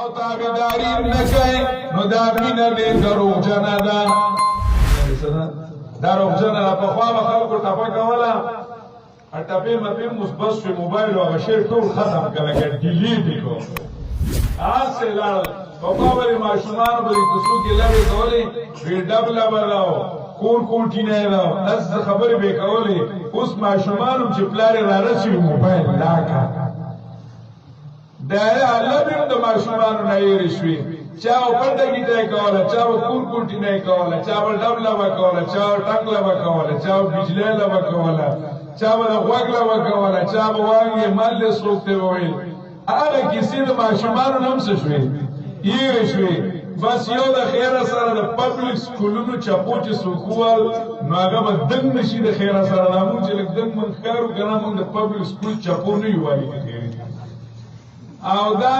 او تابعداري نه کوي نو دا مینه دې دروغجنه ده دروغجنه ده. پخوا به خلکو ټپه کوله ټپې مپې مثبت شوي موبایل او هغه شی ټول ختم کړه که ډیلیټ یې کړو هسې لاړل. پخوا به یې ماشومانو به یې کوڅو کې لوبې کولې وی ډبله به راو کور کوټینه یې راو داسې خبرې به یې کولې. اوس ماشومان هم چې پلار یې رارسوي موبایل لاکه د الله بې هم د ماشومانو نه هېرې شوې. چا به پټه ګیټه یې کوله چا به کور کوټینه یې کوله چا به ډبله به کوله چا به ټنګله به کوله چا به بجلیله به کوله چا به د غوږ له به کوله چا به وانګې مل دې څوک ته به ویل. هغه کیسې د ماشومانو نه هم څه شوې هېرې شوې. بس یو د خیره سره د پبلک سکولونو چپو چې څوک ووال نو هغه به دنګ نه شي د خیره سره. دا مونږ چې لږ دنګ مونږ ښکارو که نه مونږ د پبلک سکول چپو نه یو وایي که خیرې او دا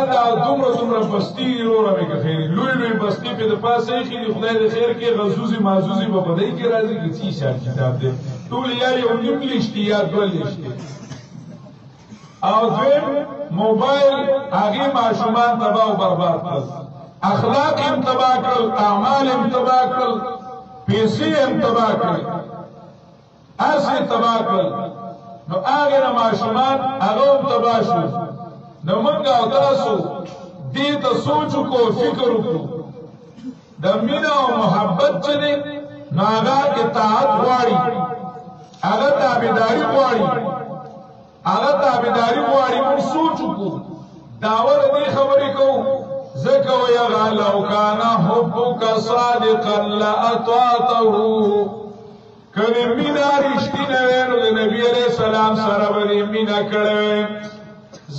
دومره بستي دي وروره مې که خیرې لوی لوی بستي پې د پاسه ایښي دي. خدای د خیر کې غزوزي مازوزي به په دی کې راځي که څه حساب کتاب دی. ټول یا یو نیم لیشت یا دوه لیشت او دویم موبایل هغې ماشومان تباه او برباد کړل. اخلاق هم تباه کړل اعمال هم تباه کړل پیسې هم تباه کړل هسې تباه کړل. نو هغې نه ماشومان هغه هم تباه شو. نو موږ او تاسو دې ته سوچ وکړو فکر وکړو د مینه او محبت چې دی نو هغه اطاعت غواړي هغه تابعداري غواړي موږ سوچ وکړو داور دې خبرې کوو ځکه وایي هغه لو کان حبک صادقا لاطعته که دې مینه رښتینه وی نو د نبي علیه السلام سره به دې مینه کړې.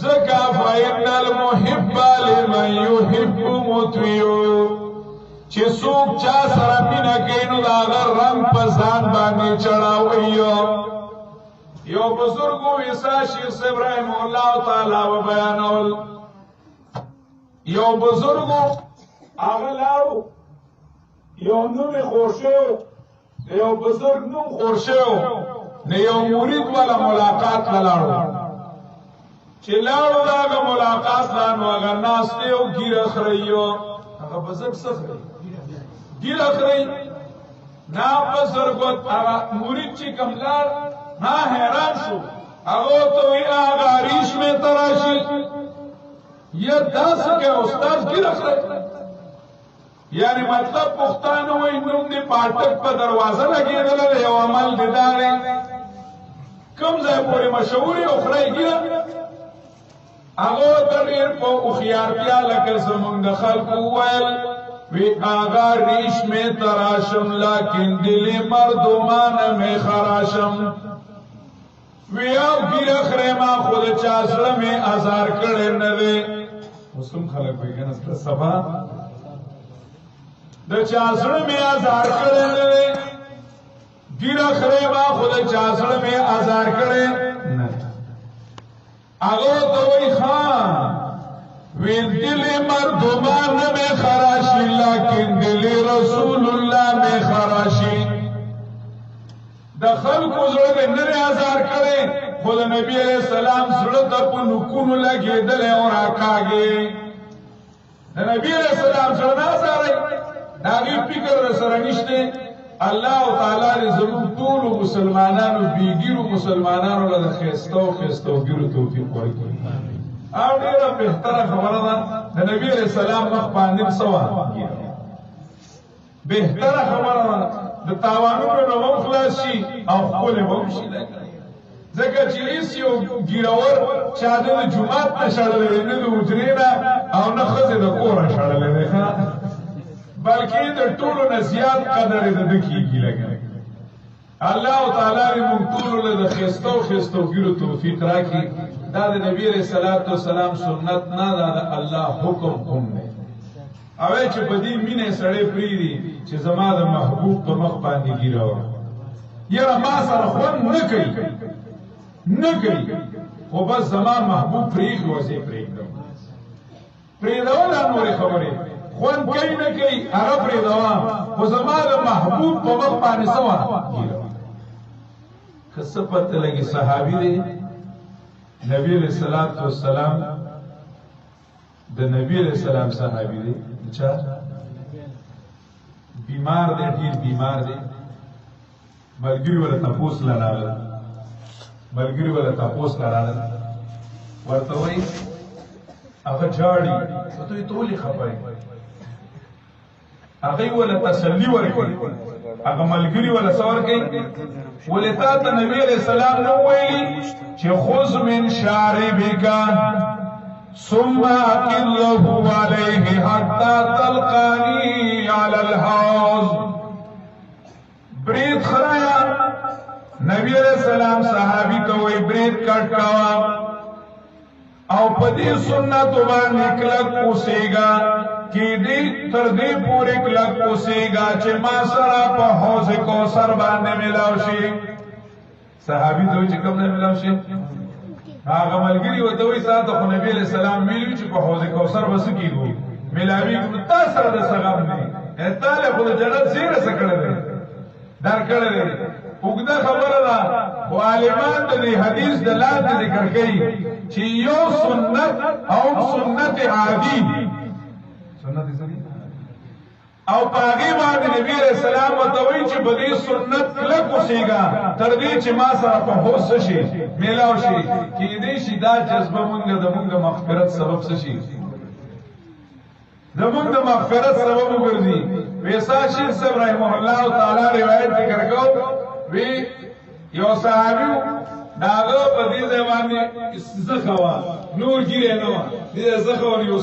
ځکه فإن المحب لمن يحب مطیع چې څوک چا سره مینه کوي نو د هغه رنګ په ځان باندې چړاوی. یو بزرګ عیسی شیر صاحب رحمه الله تعالی و بیانول. یو بزرګ هغه لاړو یو نوم یې خور شوی یو بزرګ نوم خور شوی نه یو مرید والا ملاقات ته لاړو. چې لاړو د هغه ملاقات ته نو هغه ناست دی او ږیره خرئ هغه بزرګ څه خرئ ږیره خرئ نه بزرګ هغه مرید چې کوم لاړ ها حیران شو. هغه ته وایي هغه ریش مې ته راشي یا داسې کې استاد ږیره خرئ یعنی مطلب پښتانه وایي نوم دې پاټک په دروازه لګېدلی دی یو عمل دې دا دی کوم ځای پورې مشهور یې او خرئ ږیره. هغه ته ډېر په هوښیارتیا لکه زمونږ د خلکو وویل وی آغا ریش میں تراشم لیکن دل مردمان میں خراشم. وی او ګیره خرې ما خود چا زړه مې ازار کړی نه دی. اوس هم خلک وایي که نه سبا د چا زړه مې ازار کړی نه دی. ګیره خرې ما خود چا زړه مې ازار کړی نه. هغه ته وایي خان وی دل مردمان میں خراشی لیکن دل رسول اللہ میں خراشی. د خلکو زړه مې نه دی ازار کړی خو د نبي علیه السلام زړه ته په نوکونو لګېدلی او راکاږي. د نبي علیه السلام زړه نه ازاروي د هغې فکر درسره نشته. الله تعالی دې زموږ ټولو مسلمانانو بېګیرو مسلمانانو له د ښایسته ګیرو توفیق ورکړي. او ډېره بهتره خبره ده د نبي علیه السلام مخ باندې څه وه بهتره خبره ده د تاوانونو نه هم خلاص شي او ښکلې به هم شي. ځکه چې هېڅ یو ګیرور چا نه د جومات نه شړلی دی نه د حجرې نه او نه ښځې د کوره شړلی دی بلکې د ټولو نه زیات قدر یې د ده کېږي لکه. الله تعالی دې موږ ټولو له د ښایسته ګیرو توفیق راکړي. دا د نبی علیه السلام سنت نه دا د الله حکم هم دی. او چې په دې مینې سړی پرېږدي چې زما د محبوب په مخ باندې ګیره وه یاره ما سره خوند نه کوي خو بس زما محبوب پرېږدي او زه یې پرېږدم. پرېږدول دا نورې خبرې خوند کوي نه کوي هغه پرېږدوم خو زما د محبوب په مخ باندې څه وه ګیره وه. که څه پته لګي صحابي دی نبی علیہ السلام د نبی علیہ السلام صحابي دی چا بیمار دی ډیر بیمار دی ملګری ولا تپوس لاله ملګری ولا تپوس لاله ورته وای هغه جاړي ته ټولې خپای هغه ولا تسلی ورکړي هغه ملګری ولا څور کوي ولتا ته نبی علیہ السلام نو ویلي چې خذ من شاربک ثم اكله عليه حتى تلقاني على الحوض برید خرایا نبی علیہ السلام صحابی کوئی برید کټ کاوا او پدې سنت باندې کلک اوسېګا کې دې تر دې پورې کلک اوسېګا چې ما سره په حوض کوثر باندې ملاو شي صحابي دوی چې کوم نه ملاو شي هغه ملګری وته وي ساته خو نبی علیہ السلام ویلي چې په حوض کوثر وس کېږي ملاوي تاسو سره د سلام نه اته خو د جنت زیره سکړه در کړل وګدا خبره ده او عالمان د حدیث دلالت ذکر کوي چې یو سنت او سنت عادي سنت او پاغي باندې نبی رسول الله متوي چې بدی سنت کلک وسیګا تر دې چې ما سره په هوس شي میلاو شي کې دې شي دا جذبه مونږ د مونږ مغفرت سبب شي زمون د مغفرت سبب وګرځي ویسا شیخ صاحب رحمه الله تعالی روایت ذکر کو وی یو صحابي داغه په دې ځواني زخوا نور ګیره نه و دې زخوا یو